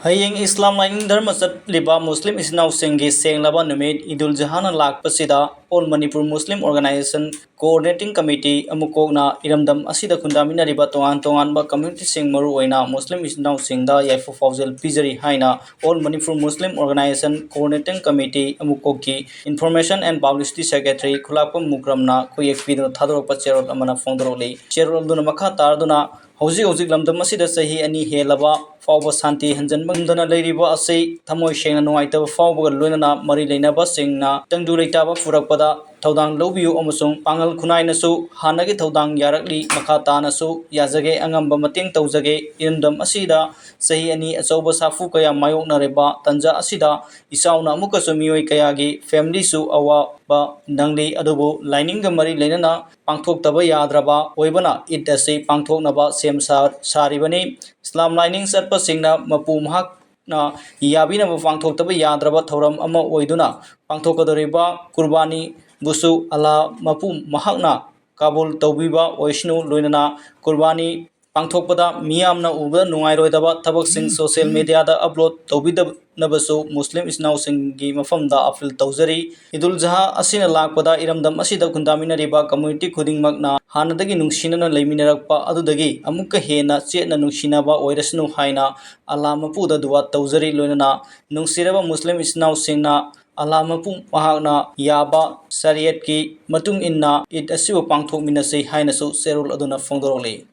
Hayeng Islam Lining Dharma Liba Muslim Isnau Singhi Senglaba Numid Idul Jahana Lak Pasida All Manipur Muslim Organization Coordinating Committee Amukogna Iramdam Asida Kundamina Riba Tongan Ba Community Sing Maruina Muslim Isnau Singda Yaifu Fauzil Pizari Haina All Manipur Muslim Organization Coordinating Committee Amukoki Information and Publicity Secretary Kulapam Mukramna Kuyek Pido Thadro Pacherol Amana Fondroli Cherol Dunamaka Tarduna Houzi Lamdam Asida Sahi Ani Helaba Fauba Santi Hanjan Mundana Ladiba Asay Tamoy Shana Noita Fauba Lunana Mari Lenaba Singna Tangdulitaba Furapada Taudang Lobiu Omusung Pangal Kunai Nasu Hanagi Taudang Yarakli Makata Nasu Yazage Angamba Mating Tauzage Indam Asida Sahi Ani Asoba Safu Kaya Mayok Nareba Tanja Asida Isauna Mukasumi Kayagi Family Su Awa Ba Nangli Adobo Lining Mari Lenana Pangtok Taba Yadraba Oibana It Dasi Pangtok Naba Sem Saribani Islam Lining Satpa Singna Mapu Mahak na Yabina Pangtok Taba Yadraba Thoram Ama Oiduna Pangtokadoriba Kurbani Busu Allah Mapu Mahakna Kabul Taubiba Oishnu Luinana Kurbani Pangtokpada Miamna Uba Nungairoidaba Tabak Sing social media da upload Taubida Nabasu Muslim is now singi Mafamda Afil Tauzari Idul Zaha Asina Lakpada Iramdam Asida Kundamina Riba Community Kuding Magna Hanadagi Nungshina Layminarakpa Adudagi Amuka Hena Chetna Nungshinaba Oirasnu Haina Allah Mapuda Dua Tauzari Luinana Nungsiraba Muslim is now singna Allah Mapu Mahagna Yaba Sariat ki Matung inna it asiwa pangthok minasay hainasu serul aduna fongdoroli